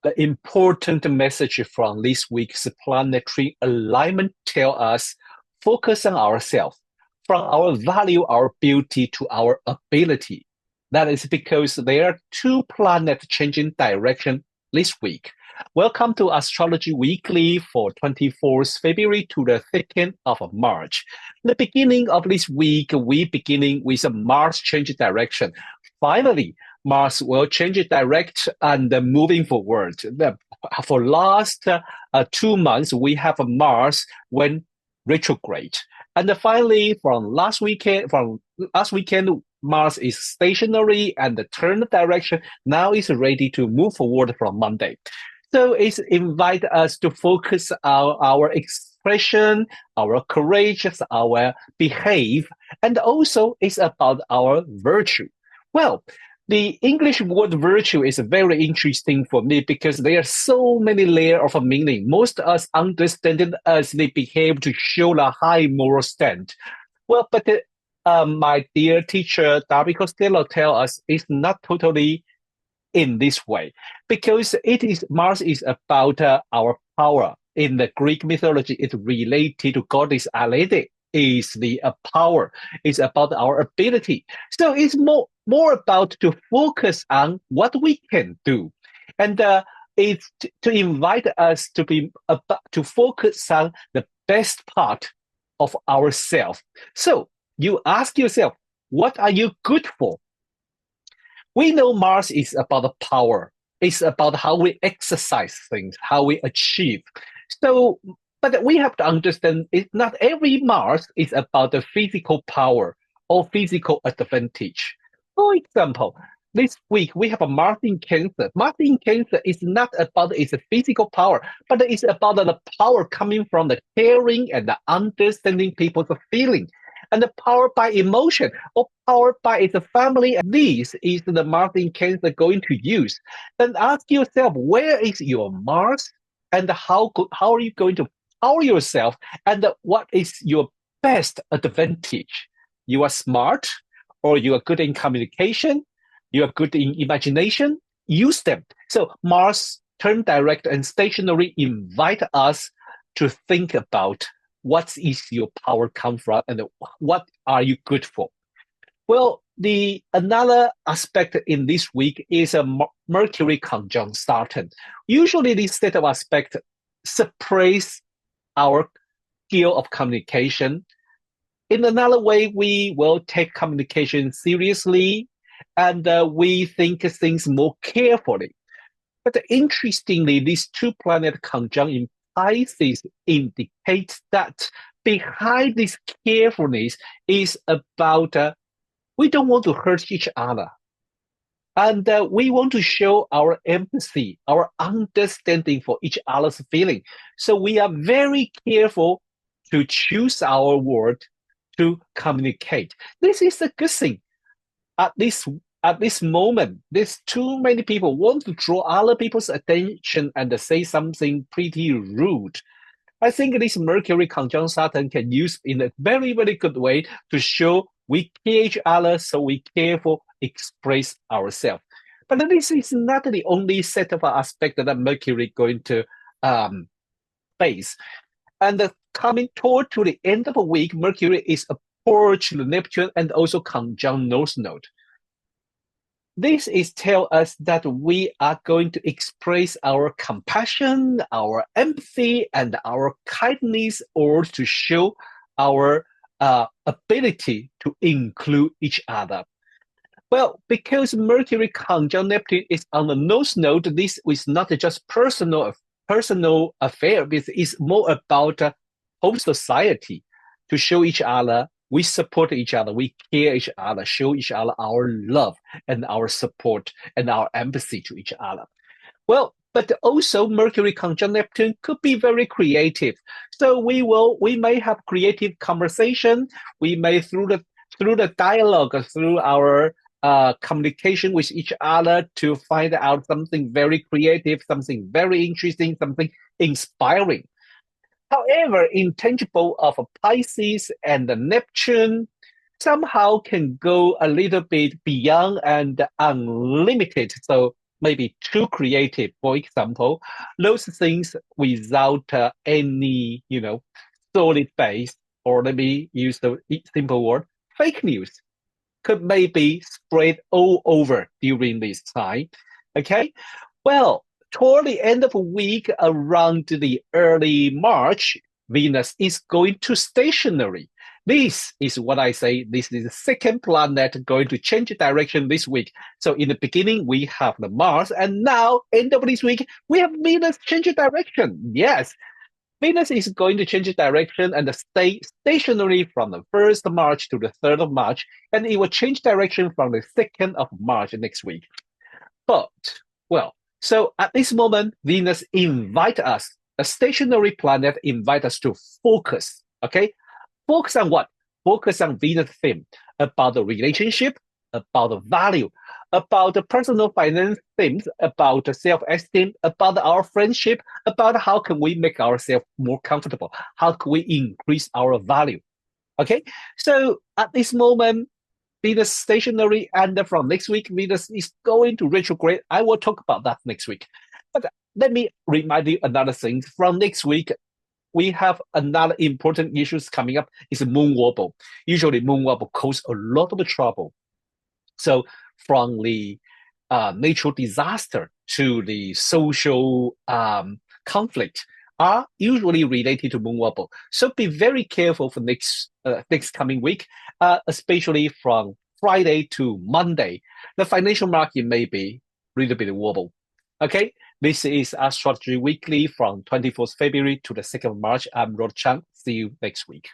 The important message from this week's planetary alignment tell us focus on ourselves, from our value, our beauty to our ability. That is because there are two planets changing direction this week. Welcome to Astrology Weekly for 24th February to the 2nd of March. The beginning of this week, we beginning with a Mars change direction. Finally, Mars will change direct and moving forward. For last 2 months, we have Mars went retrograde. And finally, from last weekend, Mars is stationary and turn direction. Now is ready to move forward from Monday. So it invite us to focus on our expression, our courage, our behave, and also it's about our virtue. Well, the English word virtue is very interesting for me because there are so many layers of meaning. Most of us understand it as they behave to show a high moral stand. Well, but my dear teacher, Darby Costello, tell us it's not totally in this way because it is Mars is about our power. In the Greek mythology, it's related to goddess Alede. Is the power. It's about our ability. So it's more about to focus on what we can do, and it's to invite us to be to focus on the best part of ourselves. So you ask yourself, what are you good for? We know Mars is about the power. It's about how we exercise things, how we achieve. So, but we have to understand it's not every Mars is about the physical power or physical advantage. For example, this week we have a Mars in Cancer. Mars in Cancer is not about its physical power, but it's about the power coming from the caring and the understanding people's feeling and the power by emotion or power by its family. This is the Mars in Cancer going to use. Then ask yourself, where is your Mars and how are you going to power yourself and what is your best advantage? You are smart or you are good in communication, you are good in imagination, use them. So Mars turn direct and stationary invite us to think about what is your power come from and what are you good for. Well, the another aspect in this week is a Mercury conjunct Saturn. Usually this set of aspect suppress our skill of communication. In another way, we will take communication seriously and we think things more carefully. But interestingly, these two planets conjunct in Pisces indicates that behind this carefulness is about we don't want to hurt each other. And we want to show our empathy, our understanding for each other's feeling. So we are very careful to choose our word to communicate. This is a good thing. At this moment, there's too many people want to draw other people's attention and say something pretty rude. I think this Mercury conjunct Saturn can use in a very, very good way to show we care each other, so we careful express ourselves. But this is not the only set of aspect that Mercury going to face. And coming toward to the end of the week, Mercury is approach the Neptune and also conjunct North Node. This is tell us that we are going to express our compassion, our empathy, and our kindness, or to show our ability to include each other. Well, because Mercury conjunct Neptune is on the North Node, this is not just personal affair. It's more about whole society to show each other we support each other, we care each other, show each other our love and our support and our empathy to each other. Well, but also Mercury conjunct Neptune could be very creative. So we may have creative conversation. We may through the dialogue, through our communication with each other to find out something very creative, something very interesting, something inspiring. However, intangible of Pisces and the Neptune somehow can go a little bit beyond and unlimited. So maybe too creative. For example, those things without any, solid base, or let me use the simple word, fake news, could maybe spread all over during this time. Okay, well, toward the end of the week, around the early March, Venus is going to stationary. This is what I say. This is the second planet going to change direction this week. So in the beginning, we have the Mars, and now, end of this week, we have Venus change direction. Yes, Venus is going to change direction and stay stationary from the 1st of March to the 3rd of March, and it will change direction from the 2nd of March next week. But, well, so at this moment, Venus invite us, a stationary planet invite us to focus, okay? Focus on what? Focus on Venus theme, about the relationship, about the value, about the personal finance themes, about the self-esteem, about our friendship, about how can we make ourselves more comfortable, how can we increase our value. Okay, so at this moment, Venus stationary, and from next week, Venus is going to retrograde. I will talk about that next week. But let me remind you another thing. From next week, we have another important issues coming up is moon wobble. Usually moon wobble causes a lot of trouble. So from the natural disaster to the social conflict are usually related to moon wobble. So be very careful for next coming week, especially from Friday to Monday. The financial market may be a little bit wobble. Okay, this is Astrology Weekly from 24th February to the 2nd of March. I'm Rod Chang. See you next week.